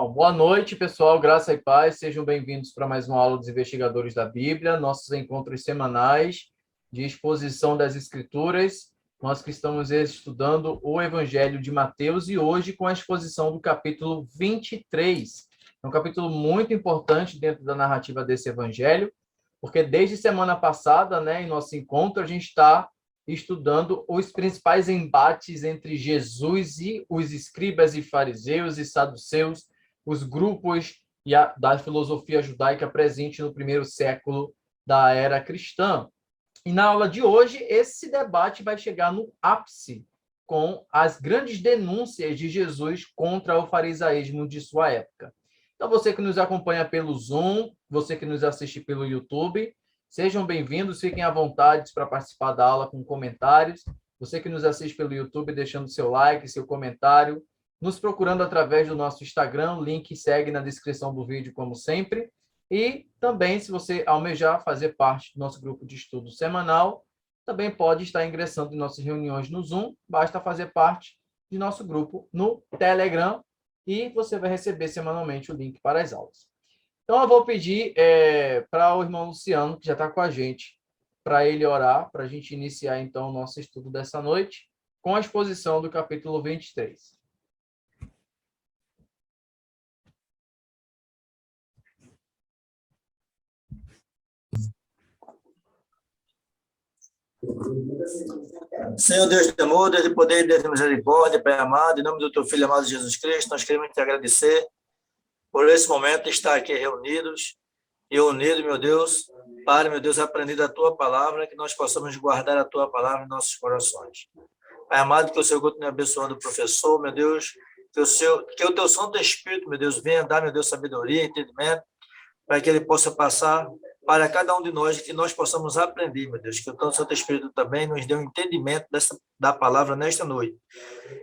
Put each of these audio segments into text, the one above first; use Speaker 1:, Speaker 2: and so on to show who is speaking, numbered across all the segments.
Speaker 1: Bom, boa noite, pessoal. Graça e paz. Sejam bem-vindos para mais uma aula dos investigadores da Bíblia, nossos encontros semanais de exposição das Escrituras. Nós que estamos estudando o Evangelho de Mateus e hoje com a exposição do capítulo 23. É um capítulo muito importante dentro da narrativa desse Evangelho, porque desde semana passada, em nosso encontro, a gente está estudando os principais embates entre Jesus e os escribas e fariseus e saduceus, os grupos da filosofia judaica presente no primeiro século da era cristã. E na aula de hoje, esse debate vai chegar no ápice com as grandes denúncias de Jesus contra o farisaísmo de sua época. Então, você que nos acompanha pelo Zoom, você que nos assiste pelo YouTube, sejam bem-vindos, fiquem à vontade para participar da aula com comentários. Você que nos assiste pelo YouTube, deixando seu like, seu comentário, nos procurando através do nosso Instagram, o link segue na descrição do vídeo, como sempre. E também, se você almejar fazer parte do nosso grupo de estudo semanal, também pode estar ingressando em nossas reuniões no Zoom, basta fazer parte de nosso grupo no Telegram e você vai receber semanalmente o link para as aulas. Então, eu vou pedir para o irmão Luciano, que já está com a gente, para ele orar, para a gente iniciar, então, o nosso estudo dessa noite, com a exposição do capítulo 23.
Speaker 2: Senhor Deus de amor, Deus de poder, Deus de misericórdia, Pai amado, em nome do Teu Filho amado Jesus Cristo, nós queremos te agradecer por esse momento, estar aqui reunidos e unidos, meu Deus, para, meu Deus, aprender da Tua palavra, que nós possamos guardar a Tua palavra em nossos corações. Pai amado, que o Senhor continue abençoando o professor, meu Deus, que o Teu Santo Espírito, meu Deus, venha dar, meu Deus, sabedoria, entendimento, para que ele possa passar para cada um de nós, que nós possamos aprender, meu Deus, que o Teu Santo Espírito também nos dê um entendimento da palavra nesta noite.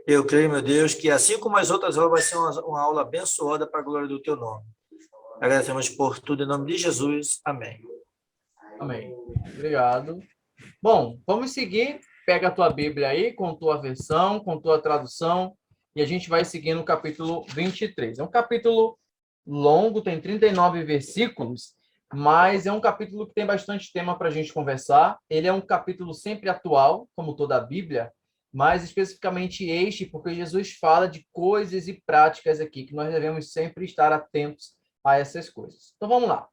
Speaker 2: Eu creio, meu Deus, que assim como as outras aulas, vai ser uma aula abençoada para a glória do Teu nome. Agradecemos por tudo em nome de Jesus. Amém.
Speaker 1: Amém. Obrigado. Bom, vamos seguir. Pega a tua Bíblia aí, com tua versão, com tua tradução, e a gente vai seguir no capítulo 23. É um capítulo longo, tem 39 versículos, mas é um capítulo que tem bastante tema para a gente conversar. Ele é um capítulo sempre atual, como toda a Bíblia, mas especificamente este, porque Jesus fala de coisas e práticas aqui, que nós devemos sempre estar atentos a essas coisas. Então, vamos lá.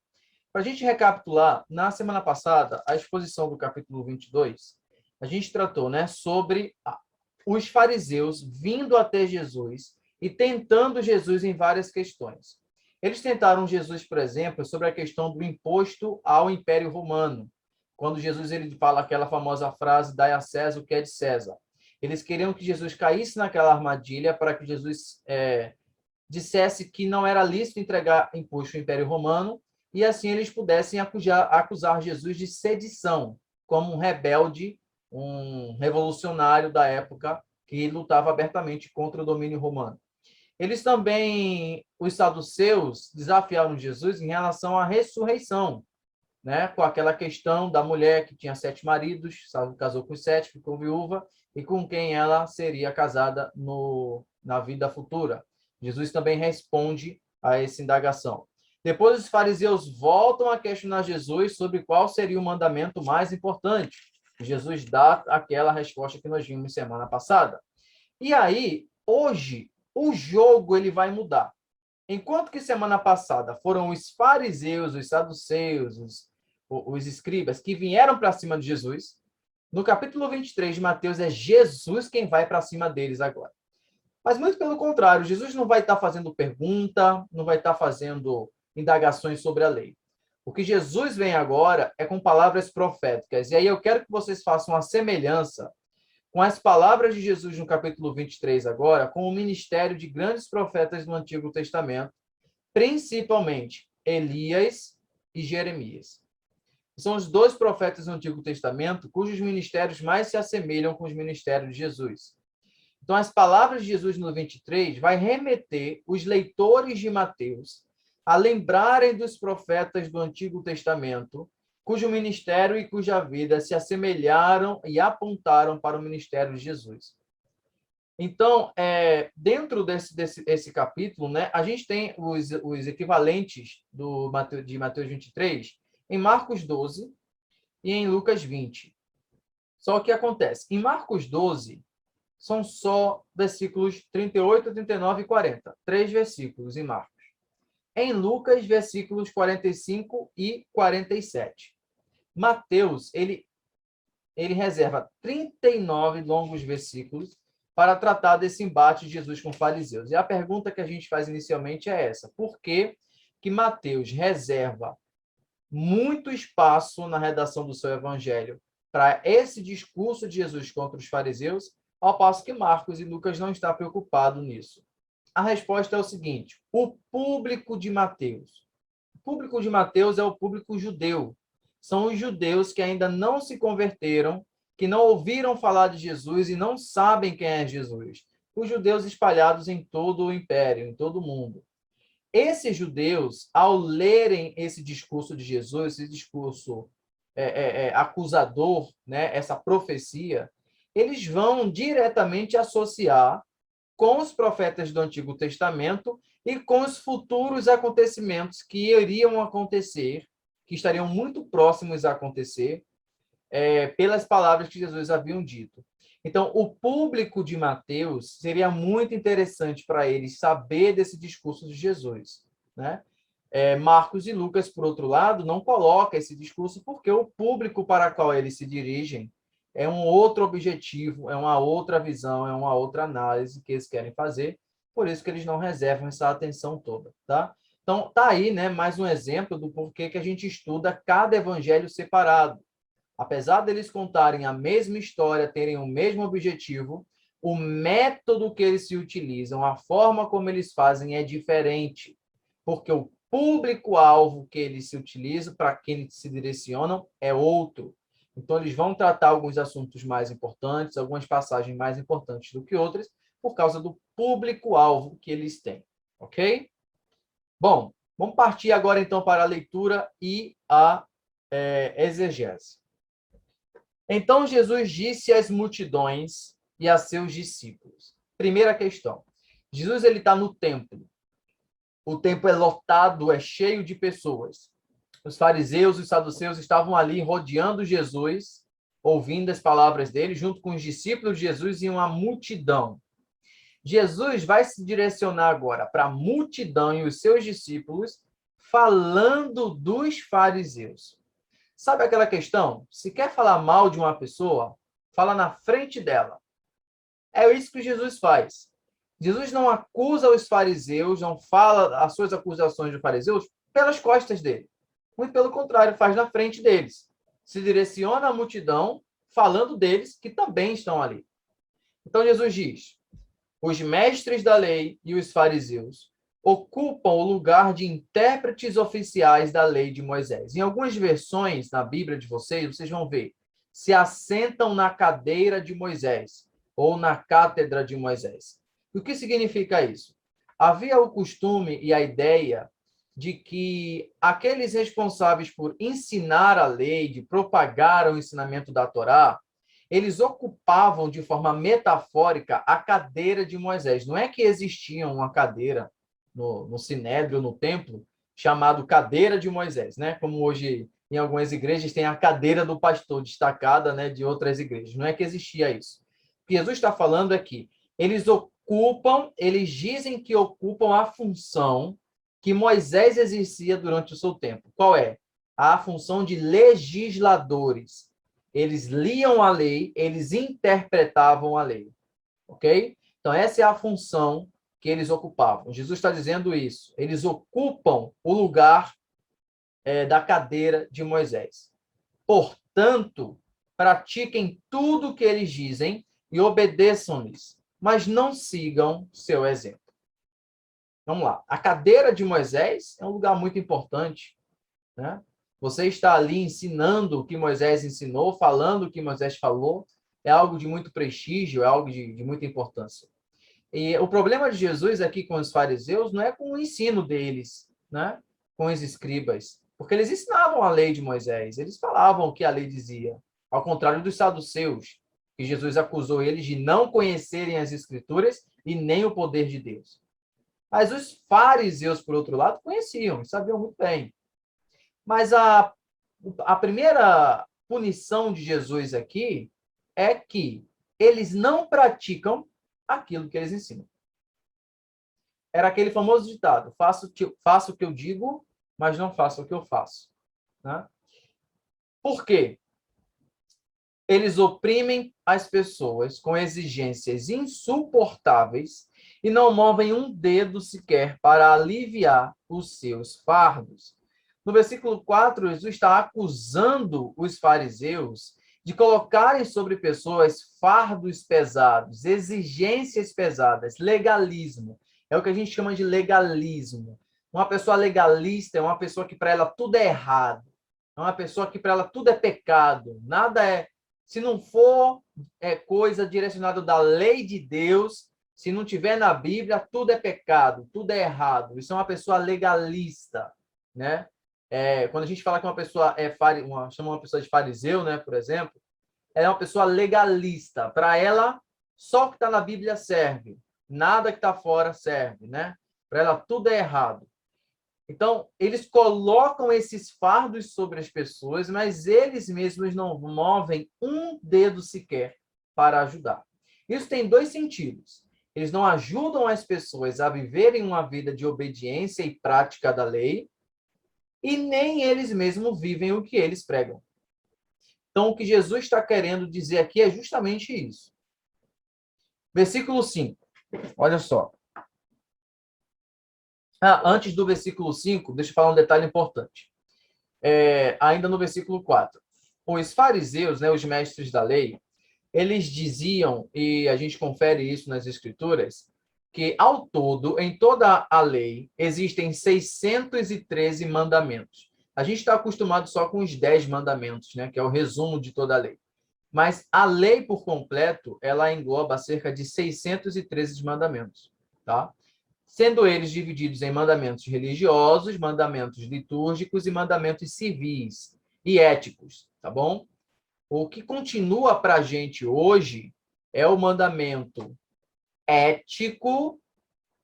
Speaker 1: Para a gente recapitular, na semana passada, a exposição do capítulo 22, a gente tratou sobre os fariseus vindo até Jesus e tentando Jesus em várias questões. Eles tentaram Jesus, por exemplo, sobre a questão do imposto ao Império Romano, quando Jesus ele fala aquela famosa frase, dai a César o que é de César. Eles queriam que Jesus caísse naquela armadilha para que Jesus dissesse que não era lícito entregar imposto ao Império Romano, e assim eles pudessem acusar Jesus de sedição, como um rebelde, um revolucionário da época que lutava abertamente contra o domínio romano. Eles também, os saduceus, desafiaram Jesus em relação à ressurreição, com aquela questão da mulher que tinha 7 maridos, casou com 7, ficou viúva, e com quem ela seria casada na vida futura. Jesus também responde a essa indagação. Depois, os fariseus voltam a questionar Jesus sobre qual seria o mandamento mais importante. Jesus dá aquela resposta que nós vimos semana passada. E aí, hoje, o jogo ele vai mudar. Enquanto que semana passada foram os fariseus, os saduceus, os escribas que vieram para cima de Jesus, no capítulo 23 de Mateus é Jesus quem vai para cima deles agora. Mas muito pelo contrário, Jesus não vai estar fazendo pergunta, não vai estar fazendo indagações sobre a lei. O que Jesus vem agora é com palavras proféticas. E aí eu quero que vocês façam uma semelhança com as palavras de Jesus no capítulo 23 agora, com o ministério de grandes profetas do Antigo Testamento, principalmente Elias e Jeremias. São os dois profetas do Antigo Testamento cujos ministérios mais se assemelham com os ministérios de Jesus. Então, as palavras de Jesus no 23 vai remeter os leitores de Mateus a lembrarem dos profetas do Antigo Testamento, cujo ministério e cuja vida se assemelharam e apontaram para o ministério de Jesus. Então, dentro desse capítulo, né, a gente tem os equivalentes de Mateus 23 em Marcos 12 e em Lucas 20. Só que acontece, em Marcos 12, são só versículos 38, 39 e 40. 3 versículos em Marcos. Em Lucas, versículos 45 e 47. Mateus, ele reserva 39 longos versículos para tratar desse embate de Jesus com os fariseus. E a pergunta que a gente faz inicialmente é essa: por que que Mateus reserva muito espaço na redação do seu evangelho para esse discurso de Jesus contra os fariseus, ao passo que Marcos e Lucas não estão preocupados nisso? A resposta é o seguinte: o público de Mateus. O público de Mateus é o público judeu. São os judeus que ainda não se converteram, que não ouviram falar de Jesus e não sabem quem é Jesus. Os judeus espalhados em todo o império, em todo o mundo. Esses judeus, ao lerem esse discurso de Jesus, esse discurso acusador, né, essa profecia, eles vão diretamente associar com os profetas do Antigo Testamento e com os futuros acontecimentos que iriam acontecer, que estariam muito próximos a acontecer, pelas palavras que Jesus havia dito. Então, o público de Mateus seria muito interessante para eles saber desse discurso de Jesus, né? Marcos e Lucas, por outro lado, não colocam esse discurso porque o público para o qual eles se dirigem é um outro objetivo, é uma outra visão, é uma outra análise que eles querem fazer, por isso que eles não reservam essa atenção toda, tá? Então, tá aí, né, mais um exemplo do porquê que a gente estuda cada evangelho separado. Apesar deles contarem a mesma história, terem o mesmo objetivo, o método que eles se utilizam, a forma como eles fazem é diferente, porque o público-alvo que eles se utilizam, para quem eles se direcionam, é outro. Então, eles vão tratar alguns assuntos mais importantes, algumas passagens mais importantes do que outras, por causa do público-alvo que eles têm. Ok? Bom, vamos partir agora, então, para a leitura e a exegese. Então, Jesus disse às multidões e a seus discípulos. Primeira questão. Jesus está no templo. O templo é lotado, é cheio de pessoas. Os fariseus e os saduceus estavam ali rodeando Jesus, ouvindo as palavras dele, junto com os discípulos de Jesus e uma multidão. Jesus vai se direcionar agora para a multidão e os seus discípulos, falando dos fariseus. Sabe aquela questão? Se quer falar mal de uma pessoa, fala na frente dela. É isso que Jesus faz. Jesus não acusa os fariseus, não fala as suas acusações dos fariseus pelas costas dele. Muito pelo contrário, faz na frente deles. Se direciona à multidão, falando deles que também estão ali. Então Jesus diz: os mestres da lei e os fariseus ocupam o lugar de intérpretes oficiais da lei de Moisés. Em algumas versões na Bíblia de vocês vão ver, se assentam na cadeira de Moisés ou na cátedra de Moisés. E o que significa isso? Havia o costume e a ideia de que aqueles responsáveis por ensinar a lei, de propagar o ensinamento da Torá, eles ocupavam de forma metafórica a cadeira de Moisés. Não é que existia uma cadeira no Sinédrio, no templo, chamado cadeira de Moisés, né? Como hoje em algumas igrejas tem a cadeira do pastor destacada, né, de outras igrejas. Não é que existia isso. O que Jesus está falando é que eles dizem que ocupam a função que Moisés exercia durante o seu tempo. Qual é? A função de legisladores. Eles liam a lei, eles interpretavam a lei. Ok? Então, essa é a função que eles ocupavam. Jesus está dizendo isso. Eles ocupam o lugar da cadeira de Moisés. Portanto, pratiquem tudo o que eles dizem e obedeçam-lhes, mas não sigam seu exemplo. Vamos lá. A cadeira de Moisés é um lugar muito importante, né? Você está ali ensinando o que Moisés ensinou, falando o que Moisés falou, é algo de muito prestígio, é algo de muita importância. E o problema de Jesus aqui com os fariseus não é com o ensino deles, né? Com os escribas, porque eles ensinavam a lei de Moisés, eles falavam o que a lei dizia, ao contrário dos saduceus. que Jesus acusou eles de não conhecerem as Escrituras e nem o poder de Deus. Mas os fariseus, por outro lado, conheciam, sabiam muito bem. Mas a primeira punição de Jesus aqui é que eles não praticam aquilo que eles ensinam. Era aquele famoso ditado: faço o que eu digo, mas não faço o que eu faço. Né? Por quê? Eles oprimem as pessoas com exigências insuportáveis e não movem um dedo sequer para aliviar os seus fardos. No versículo 4, Jesus está acusando os fariseus de colocarem sobre pessoas fardos pesados, exigências pesadas, legalismo. É o que a gente chama de legalismo. Uma pessoa legalista é uma pessoa que para ela tudo é errado. É uma pessoa que para ela tudo é pecado. Nada é. Se não for coisa direcionada da lei de Deus, se não tiver na Bíblia, tudo é pecado, tudo é errado. Isso é uma pessoa legalista, né? Quando a gente fala que uma pessoa chama uma pessoa de fariseu, né, por exemplo, ela é uma pessoa legalista. Para ela, só o que está na Bíblia serve. Nada que está fora serve, né? Para ela, tudo é errado. Então, eles colocam esses fardos sobre as pessoas, mas eles mesmos não movem um dedo sequer para ajudar. Isso tem dois sentidos. Eles não ajudam as pessoas a viverem uma vida de obediência e prática da lei, e nem eles mesmos vivem o que eles pregam. Então, o que Jesus está querendo dizer aqui é justamente isso. Versículo 5. Olha só. Antes do versículo 5, deixa eu falar um detalhe importante. Ainda no versículo 4. Os fariseus, né, os mestres da lei, eles diziam, e a gente confere isso nas Escrituras, que ao todo, em toda a lei, existem 613 mandamentos. A gente está acostumado só com os 10 mandamentos, né, que é o resumo de toda a lei. Mas a lei por completo, ela engloba cerca de 613 mandamentos, tá? Sendo eles divididos em mandamentos religiosos, mandamentos litúrgicos e mandamentos civis e éticos, tá bom? O que continua para a gente hoje é o mandamento ético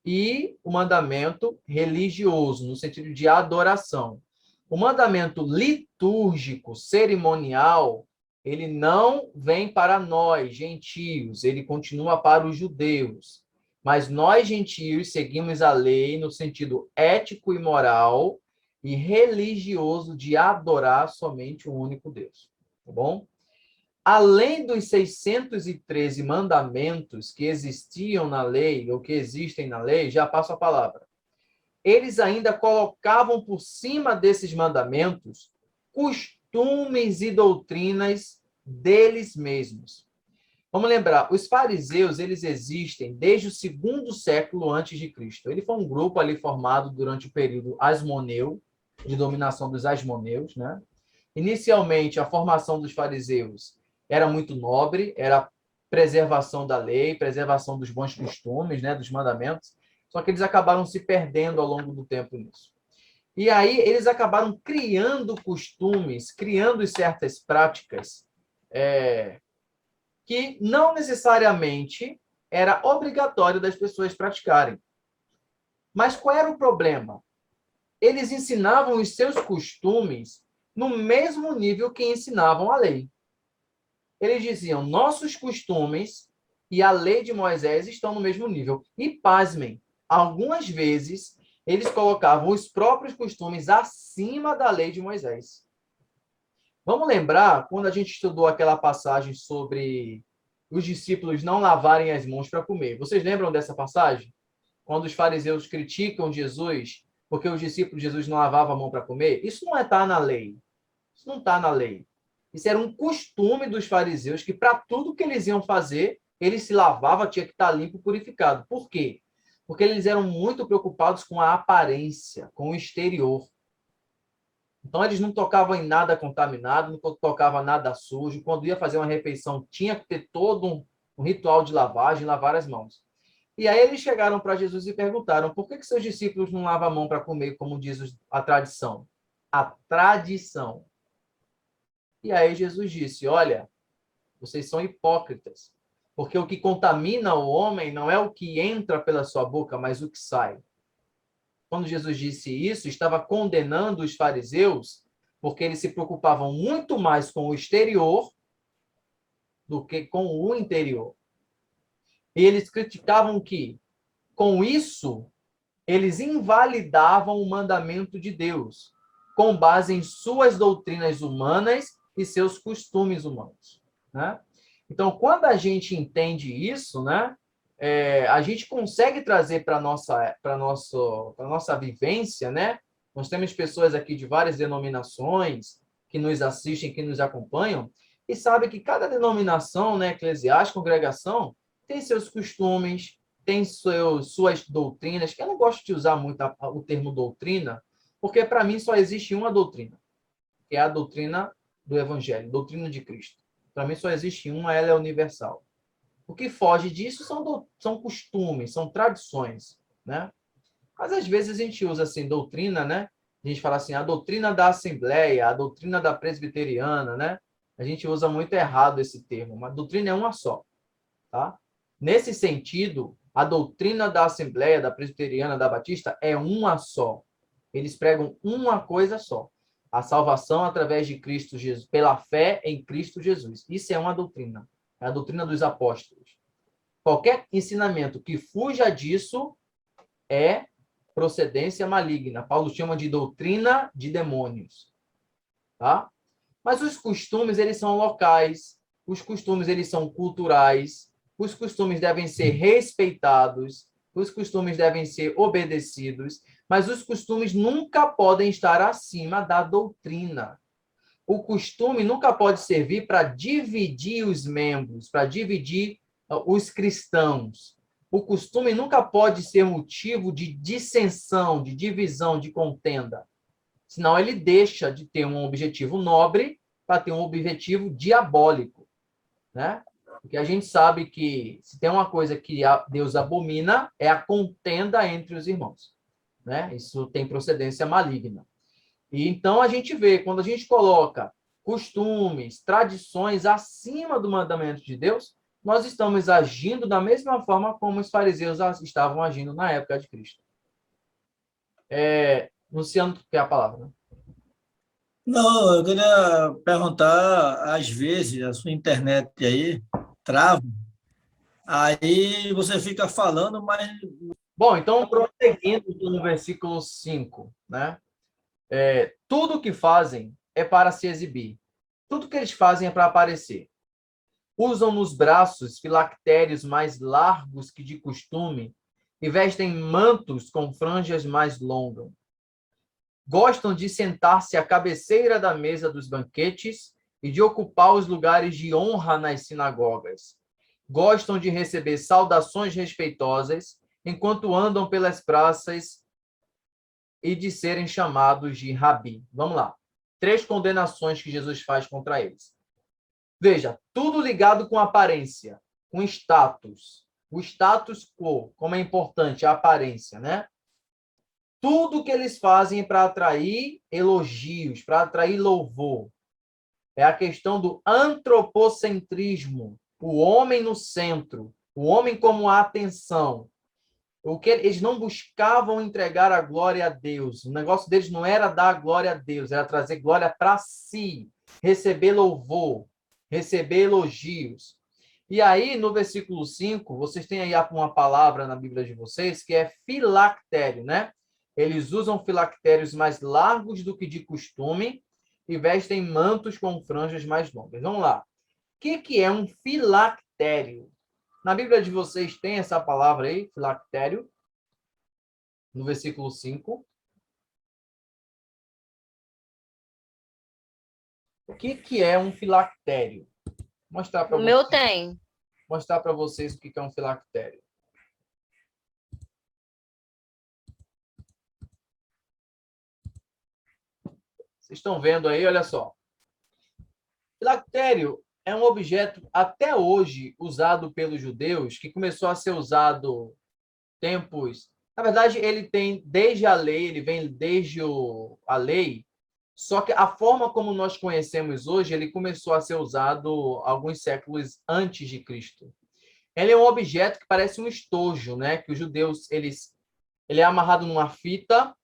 Speaker 1: e o mandamento religioso, no sentido de adoração. O mandamento litúrgico, cerimonial, ele não vem para nós, gentios, ele continua para os judeus. Mas nós, gentios, seguimos a lei no sentido ético e moral e religioso de adorar somente o único Deus. Tá bom? Além dos 613 mandamentos que existiam na lei, ou que existem na lei, já passo a palavra. Eles ainda colocavam por cima desses mandamentos costumes e doutrinas deles mesmos. Vamos lembrar, os fariseus, eles existem desde o 2º século antes de Cristo. Ele foi um grupo ali formado durante o período asmoneu, de dominação dos asmoneus, né? Inicialmente, a formação dos fariseus era muito nobre, era preservação da lei, preservação dos bons costumes, né, dos mandamentos, só que eles acabaram se perdendo ao longo do tempo nisso. E aí eles acabaram criando costumes, criando certas práticas que não necessariamente era obrigatório das pessoas praticarem. Mas qual era o problema? Eles ensinavam os seus costumes no mesmo nível que ensinavam a lei. Eles diziam, nossos costumes e a lei de Moisés estão no mesmo nível. E, pasmem, algumas vezes eles colocavam os próprios costumes acima da lei de Moisés. Vamos lembrar, quando a gente estudou aquela passagem sobre os discípulos não lavarem as mãos para comer. Vocês lembram dessa passagem? Quando os fariseus criticam Jesus porque os discípulos de Jesus não lavavam a mão para comer? Isso não está na lei. Isso não está na lei. Isso era um costume dos fariseus que, para tudo que eles iam fazer, eles se lavavam, tinha que estar limpo, purificado. Por quê? Porque eles eram muito preocupados com a aparência, com o exterior. Então, eles não tocavam em nada contaminado, não tocavam nada sujo. Quando ia fazer uma refeição, tinha que ter todo um ritual de lavagem, lavar as mãos. E aí eles chegaram para Jesus e perguntaram, por que seus discípulos não lavam a mão para comer, como diz a tradição? A tradição. E aí Jesus disse, olha, Vocês são hipócritas. Porque o que contamina o homem não é o que entra pela sua boca, mas o que sai. Quando Jesus disse isso, estava condenando os fariseus, porque eles se preocupavam muito mais com o exterior do que com o interior. E eles criticavam que, com isso, eles invalidavam o mandamento de Deus, com base em suas doutrinas humanas e seus costumes humanos, né? Então, quando a gente entende isso, né, a gente consegue trazer para nossa vivência, né? Nós temos pessoas aqui de várias denominações que nos assistem, que nos acompanham, e sabe que cada denominação, né, eclesiástica, congregação, tem seus costumes, tem suas doutrinas. Eu não gosto de usar muito o termo doutrina, porque para mim só existe uma doutrina, que é a doutrina do Evangelho, doutrina de Cristo. Para mim só existe uma, ela é universal. O que foge disso são costumes, são tradições, né? Mas às vezes a gente usa assim doutrina, né? A gente fala assim, a doutrina da Assembleia, a doutrina da Presbiteriana, né? A gente usa muito errado esse termo, mas doutrina é uma só, tá? Nesse sentido, a doutrina da Assembleia, da Presbiteriana, da Batista é uma só. Eles pregam uma coisa só: a salvação através de Cristo Jesus, pela fé em Cristo Jesus. Isso é uma doutrina. É a doutrina dos apóstolos. Qualquer ensinamento que fuja disso é procedência maligna. Paulo chama de doutrina de demônios, tá? Mas os costumes, eles são locais, os costumes, eles são culturais, os costumes devem ser respeitados, os costumes devem ser obedecidos, mas os costumes nunca podem estar acima da doutrina. O costume nunca pode servir para dividir os membros, para dividir os cristãos. O costume nunca pode ser motivo de dissensão, de divisão, de contenda. Senão ele deixa de ter um objetivo nobre para ter um objetivo diabólico, né? Porque a gente sabe que se tem uma coisa que Deus abomina, é a contenda entre os irmãos, né? Isso tem procedência maligna. E então a gente vê, quando a gente coloca costumes, tradições acima do mandamento de Deus, nós estamos agindo da mesma forma como os fariseus estavam agindo na época de Cristo. Luciano, tu quer a palavra, né?
Speaker 2: Não, eu queria perguntar, às vezes, a sua internet aí trava, aí você fica falando, mas
Speaker 1: Bom, então, prosseguindo no versículo 5, né? Tudo que fazem é para se exibir. Tudo que eles fazem é para aparecer. Usam nos braços filactérios mais largos que de costume e vestem mantos com franjas mais longas. Gostam de sentar-se à cabeceira da mesa dos banquetes e de ocupar os lugares de honra nas sinagogas. Gostam de receber saudações respeitosas enquanto andam pelas praças e de serem chamados de rabi. Vamos lá. 3 condenações que Jesus faz contra eles. Veja, tudo ligado com aparência, com status. O status quo, como é importante a aparência, né? Tudo que eles fazem para atrair elogios, para atrair louvor. É a questão do antropocentrismo, o homem no centro, o homem como a atenção. O que eles não buscavam entregar a glória a Deus. O negócio deles não era dar a glória a Deus, era trazer glória para si, receber louvor, receber elogios. E aí, no versículo 5, vocês têm aí uma palavra na Bíblia de vocês que é filactério, né? Eles usam filactérios mais largos do que de costume e vestem mantos com franjas mais longas. Vamos lá. O que é um filactério? Na Bíblia de vocês tem essa palavra aí, filactério, no versículo 5. O que é um filactério? Mostrar para
Speaker 3: O meu tem.
Speaker 1: Mostrar para vocês o que é um filactério. Vocês estão vendo aí, olha só. Filactério é um objeto até hoje usado pelos judeus, que começou a ser usado tempos. Na verdade, ele tem desde a lei, ele vem desde a lei, Só que a forma como nós conhecemos hoje, ele começou a ser usado alguns séculos antes de Cristo. Ele é um objeto que parece um estojo, né? Que os judeus, ele é amarrado numa fita,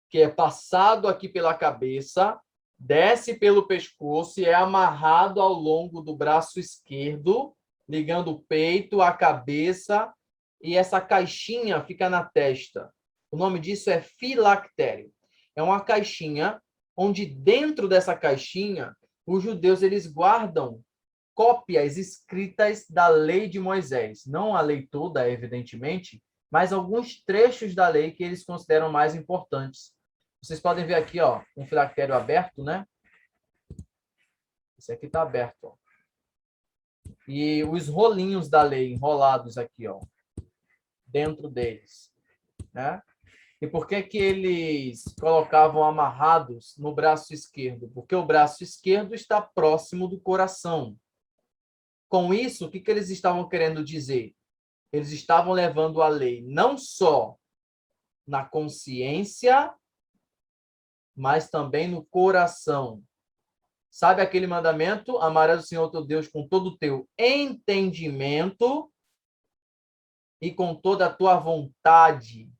Speaker 1: que é passado aqui pela cabeça, desce pelo pescoço e é amarrado ao longo do braço esquerdo, ligando o peito à cabeça, e essa caixinha fica na testa. O nome disso é filactério. É uma caixinha onde dentro dessa caixinha os judeus eles guardam cópias escritas da lei de Moisés. Não a lei toda, evidentemente, mas alguns trechos da lei que eles consideram mais importantes. Vocês podem ver aqui, ó, um filactério aberto, né? Esse aqui está aberto, ó. E os rolinhos da lei enrolados aqui, ó, dentro deles, né? E por que que eles colocavam amarrados no braço esquerdo? Porque o braço esquerdo está próximo do coração. Com isso, o que que eles estavam querendo dizer? Eles estavam levando a lei não só na consciência, mas também no coração. Sabe aquele mandamento? Amarás o Senhor teu Deus com todo o teu entendimento e com toda a tua vontade,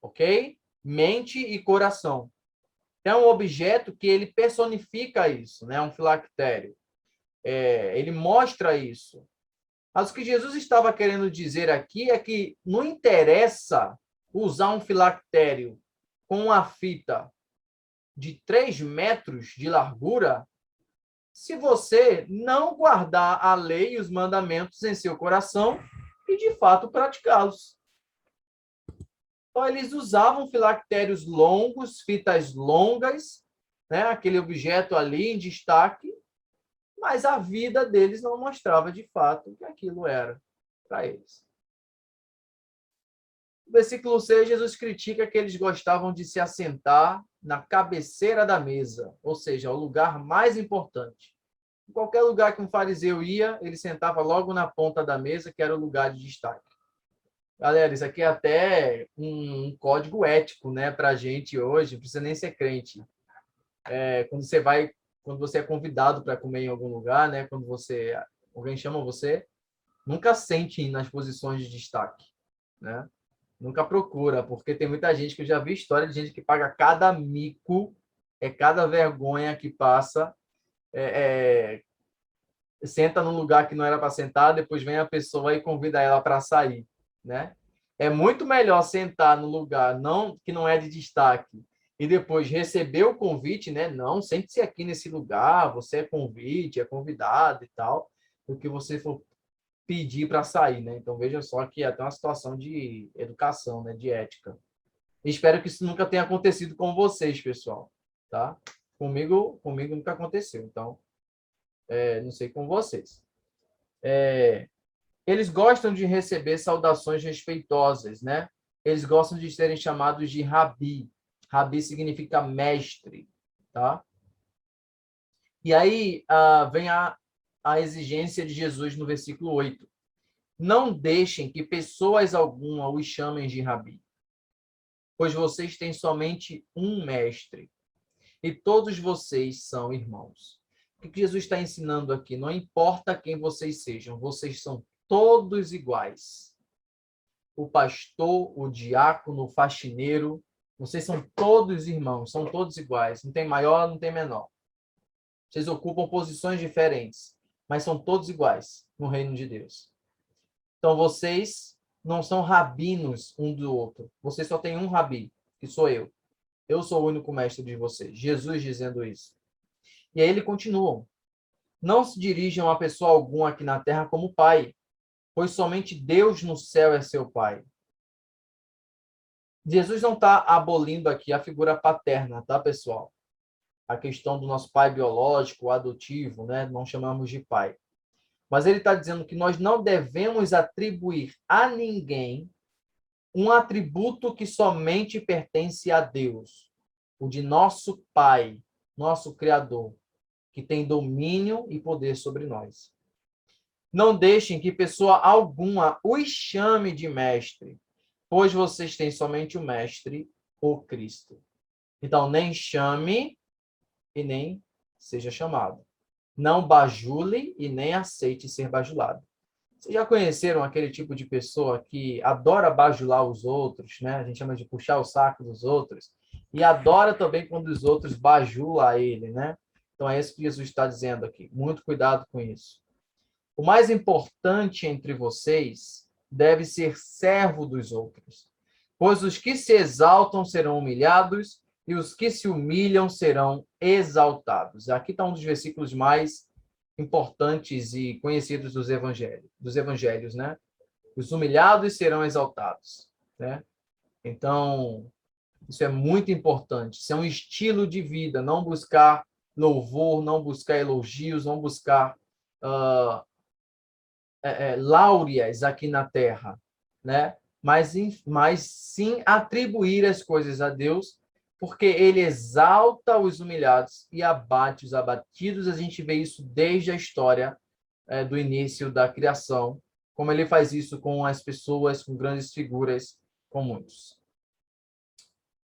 Speaker 1: ok? Mente e coração. É um objeto que ele personifica isso, né? Um filactério. Ele mostra isso. Mas o que Jesus estava querendo dizer aqui é que não interessa usar um filactério com uma fita de 3 metros de largura se você não guardar a lei e os mandamentos em seu coração e, de fato, praticá-los. Então, eles usavam filactérios longos, fitas longas, né? Aquele objeto ali em destaque, mas a vida deles não mostrava, de fato, que aquilo era para eles. No versículo 6, Jesus critica que eles gostavam de se assentar na cabeceira da mesa, ou seja, o lugar mais importante. Em qualquer lugar que um fariseu ia, ele sentava logo na ponta da mesa, que era o lugar de destaque. Galera, isso aqui é até um código ético, né, para a gente hoje, não precisa nem ser crente. Quando você é convidado para comer em algum lugar, né, alguém chama você, nunca sente nas posições de destaque, né? Nunca procura, porque tem muita gente que eu já vi história de gente que paga cada mico, cada vergonha que passa, senta num lugar que não era para sentar, depois vem a pessoa e convida ela para sair, né? É muito melhor sentar no lugar que não é de destaque e depois receber o convite, né? Não, sente-se aqui nesse lugar, você é convite, é convidado e tal, do que você for pedir para sair, né? Então veja só que é até uma situação de educação, né? De ética. Espero que isso nunca tenha acontecido com vocês, pessoal, tá? Comigo nunca aconteceu, então não sei com vocês. Eles gostam de receber saudações respeitosas, né? Eles gostam de serem chamados de rabi. Rabi significa mestre, tá? E aí vem a exigência de Jesus no versículo 8. Não deixem que pessoas alguma os chamem de rabi, pois vocês têm somente um mestre, e todos vocês são irmãos. O que Jesus está ensinando aqui? Não importa quem vocês sejam, vocês são todos iguais. O pastor, o diácono, o faxineiro, vocês são todos irmãos, são todos iguais. Não tem maior, não tem menor. Vocês ocupam posições diferentes, mas são todos iguais no reino de Deus. Então, vocês não são rabinos um do outro. Vocês só têm um rabi, que sou eu. Eu sou o único mestre de vocês. Jesus dizendo isso. E aí ele continua. Não se dirijam a pessoa alguma aqui na terra como pai, pois somente Deus no céu é seu pai. Jesus não está abolindo aqui a figura paterna, tá, pessoal? A questão do nosso pai biológico, adotivo, né? Não chamamos de pai. Mas ele está dizendo que nós não devemos atribuir a ninguém um atributo que somente pertence a Deus, o de nosso Pai, nosso Criador, que tem domínio e poder sobre nós. Não deixem que pessoa alguma os chame de mestre, pois vocês têm somente o mestre, o Cristo. Então, nem chame e nem seja chamado. Não bajule e nem aceite ser bajulado. Vocês já conheceram aquele tipo de pessoa que adora bajular os outros, né? A gente chama de puxar o saco dos outros, e adora também quando os outros bajulam ele, né? Então é isso que Jesus está dizendo aqui. Muito cuidado com isso. O mais importante entre vocês deve ser servo dos outros, pois os que se exaltam serão humilhados e os que se humilham serão exaltados. Aqui está um dos versículos mais importantes e conhecidos dos evangelhos, né? Os humilhados serão exaltados, né? Então, isso é muito importante. Isso é um estilo de vida, não buscar louvor, não buscar elogios, não buscar láureas aqui na terra, né? Mas sim atribuir as coisas a Deus, porque ele exalta os humilhados e abate os abatidos. A gente vê isso desde a história do início da criação, como ele faz isso com as pessoas, com grandes figuras, com muitos.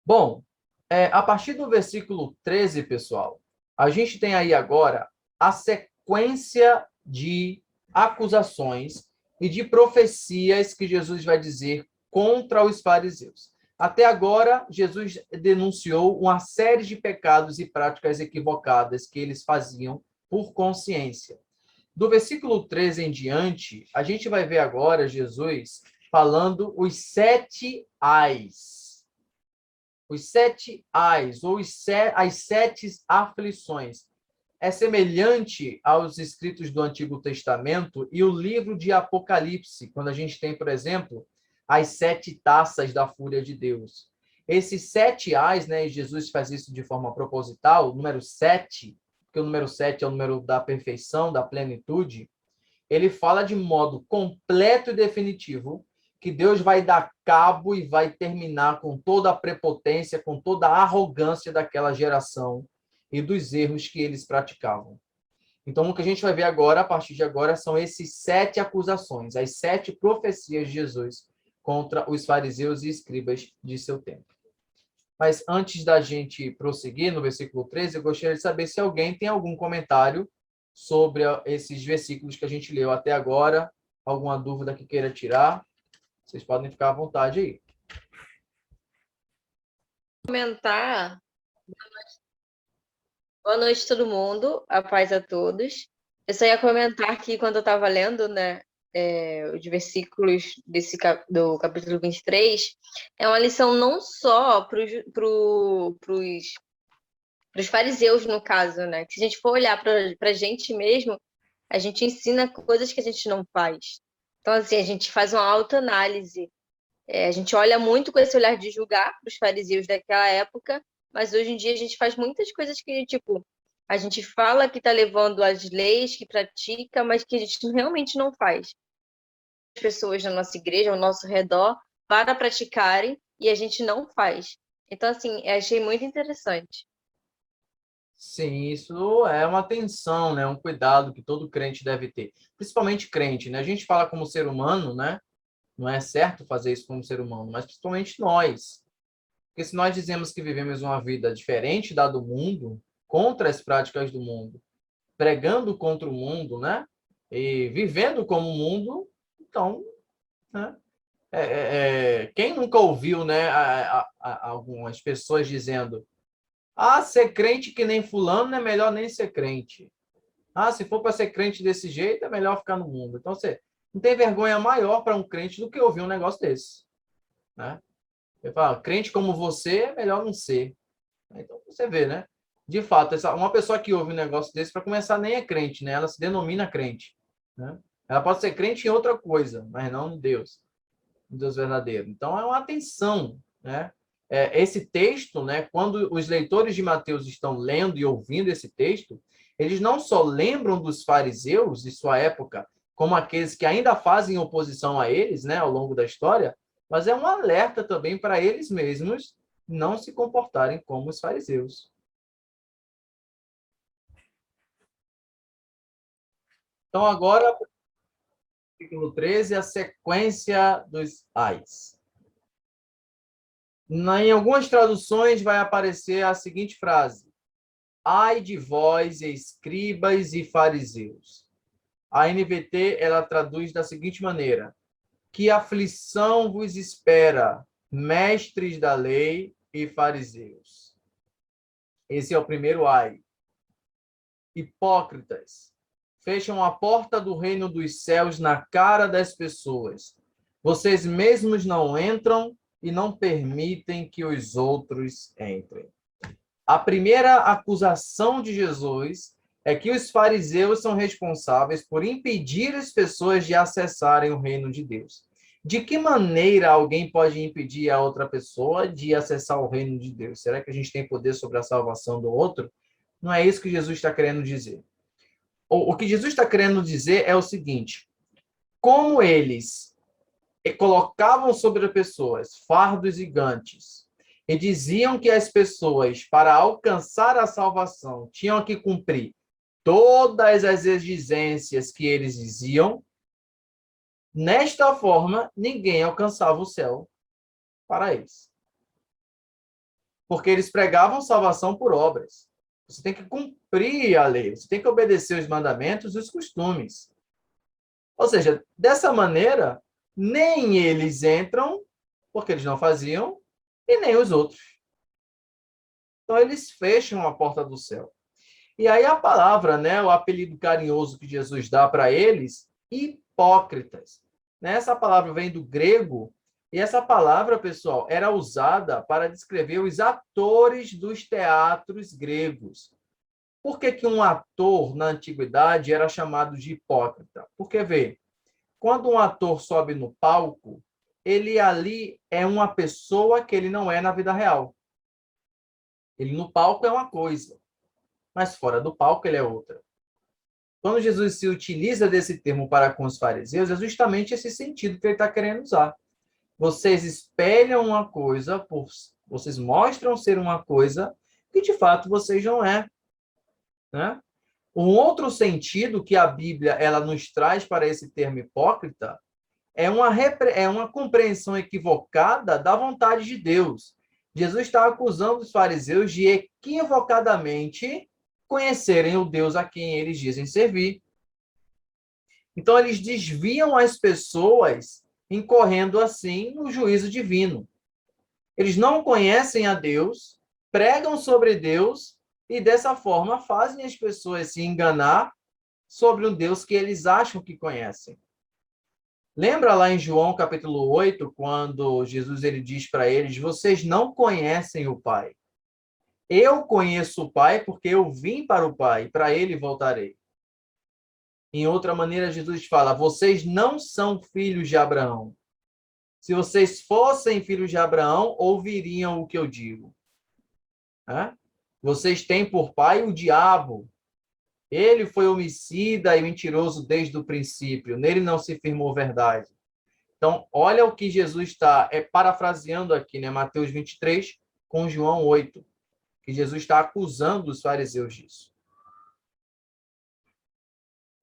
Speaker 1: Bom, a partir do versículo 13, pessoal, a gente tem aí agora a sequência de acusações e de profecias que Jesus vai dizer contra os fariseus. Até agora, Jesus denunciou uma série de pecados e práticas equivocadas que eles faziam por consciência. Do versículo 13 em diante, a gente vai ver agora Jesus falando os 7 ais. Os 7 ais, ou as 7 aflições. É semelhante aos escritos do Antigo Testamento e o livro de Apocalipse, quando a gente tem, por exemplo, as 7 taças da fúria de Deus. Esses 7 ais, né, e Jesus faz isso de forma proposital, o número 7, porque o número 7 é o número da perfeição, da plenitude, ele fala de modo completo e definitivo que Deus vai dar cabo e vai terminar com toda a prepotência, com toda a arrogância daquela geração e dos erros que eles praticavam. Então, o que a gente vai ver agora, a partir de agora, são esses 7 acusações, as 7 profecias de Jesus contra os fariseus e escribas de seu tempo. Mas antes da gente prosseguir no versículo 13, eu gostaria de saber se alguém tem algum comentário sobre esses versículos que a gente leu até agora, alguma dúvida que queira tirar. Vocês podem ficar à vontade aí.
Speaker 3: Comentar. Boa noite, todo mundo. A paz a todos. Eu só ia comentar que quando eu estava lendo, né, os versículos do capítulo 23, é uma lição não só para os fariseus, no caso, né? Que se a gente for olhar para a gente mesmo, a gente ensina coisas que a gente não faz. Então, assim, a gente faz uma autoanálise. A gente olha muito com esse olhar de julgar para os fariseus daquela época, mas hoje em dia a gente faz muitas coisas que, tipo, a gente fala que está levando as leis, que pratica, mas que a gente realmente não faz. As pessoas na nossa igreja, ao nosso redor, para praticarem e a gente não faz. Então, assim, eu achei muito interessante.
Speaker 1: Sim, isso é uma atenção, né? Um cuidado que todo crente deve ter. Principalmente crente, né? A gente fala como ser humano, né? Não é certo fazer isso como ser humano, mas principalmente nós. Porque se nós dizemos que vivemos uma vida diferente da do mundo, contra as práticas do mundo, pregando contra o mundo, né? E vivendo como o mundo, então, né? Quem nunca ouviu, né, algumas pessoas dizendo: ah, ser crente que nem fulano é melhor nem ser crente. Ah, se for para ser crente desse jeito, é melhor ficar no mundo. Então, você não tem vergonha maior para um crente do que ouvir um negócio desse, né? Eu falo, crente como você é melhor não ser. Então, você vê, né? De fato, uma pessoa que ouve um negócio desse, para começar, nem é crente, né? Ela se denomina crente, né? Ela pode ser crente em outra coisa, mas não em Deus, no Deus verdadeiro. Então, é uma atenção, né? Esse texto, né? Quando os leitores de Mateus estão lendo e ouvindo esse texto, eles não só lembram dos fariseus de sua época, como aqueles que ainda fazem oposição a eles, né? Ao longo da história, mas é um alerta também para eles mesmos não se comportarem como os fariseus. Então, agora, versículo 13, a sequência dos ais. Em algumas traduções vai aparecer a seguinte frase: ai de vós, escribas e fariseus. A NVT, ela traduz da seguinte maneira: que aflição vos espera, mestres da lei e fariseus. Esse é o primeiro ai. Hipócritas, fecham a porta do reino dos céus na cara das pessoas. Vocês mesmos não entram e não permitem que os outros entrem. A primeira acusação de Jesus é que os fariseus são responsáveis por impedir as pessoas de acessarem o reino de Deus. De que maneira alguém pode impedir a outra pessoa de acessar o reino de Deus? Será que a gente tem poder sobre a salvação do outro? Não é isso que Jesus está querendo dizer. O que Jesus está querendo dizer é o seguinte: como eles colocavam sobre as pessoas fardos gigantes e diziam que as pessoas, para alcançar a salvação, tinham que cumprir todas as exigências que eles diziam, nesta forma, ninguém alcançava o céu para eles. Porque eles pregavam salvação por obras. Você tem que cumprir a lei, você tem que obedecer os mandamentos e os costumes. Ou seja, dessa maneira, nem eles entram, porque eles não faziam, e nem os outros. Então, eles fecham a porta do céu. E aí a palavra, né, o apelido carinhoso que Jesus dá para eles, hipócritas. Essa palavra vem do grego, e essa palavra, pessoal, era usada para descrever os atores dos teatros gregos. Por que que um ator, na antiguidade, era chamado de hipócrita? Porque, vê, quando um ator sobe no palco, ele ali é uma pessoa que ele não é na vida real. Ele no palco é uma coisa, mas fora do palco ele é outra. Quando Jesus se utiliza desse termo para com os fariseus, é justamente esse sentido que ele está querendo usar. Vocês espelham uma coisa, vocês mostram ser uma coisa que de fato vocês não é, né? Um outro sentido que a Bíblia ela nos traz para esse termo hipócrita é uma compreensão equivocada da vontade de Deus. Jesus está acusando os fariseus de equivocadamente conhecerem o Deus a quem eles dizem servir. Então, eles desviam as pessoas, incorrendo assim no juízo divino. Eles não conhecem a Deus, pregam sobre Deus e, dessa forma, fazem as pessoas se enganar sobre um Deus que eles acham que conhecem. Lembra lá em João capítulo 8, quando Jesus ele diz para eles: vocês não conhecem o Pai. Eu conheço o Pai porque eu vim para o Pai, e para ele voltarei. Em outra maneira, Jesus fala: vocês não são filhos de Abraão. Se vocês fossem filhos de Abraão, ouviriam o que eu digo. Vocês têm por pai o diabo. Ele foi homicida e mentiroso desde o princípio. Nele não se firmou verdade. Então, olha o que Jesus está parafraseando aqui, né? Mateus 23 com João 8. Que Jesus está acusando os fariseus disso.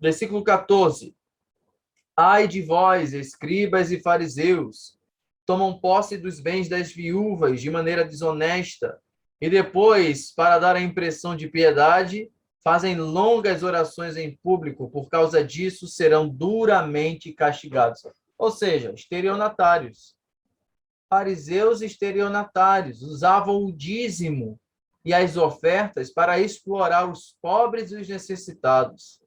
Speaker 1: Versículo 14. Ai de vós, escribas e fariseus, tomam posse dos bens das viúvas de maneira desonesta, e depois, para dar a impressão de piedade, fazem longas orações em público. Por causa disso, serão duramente castigados. Ou seja, estelionatários. Fariseus estelionatários usavam o dízimo e as ofertas para explorar os pobres e os necessitados.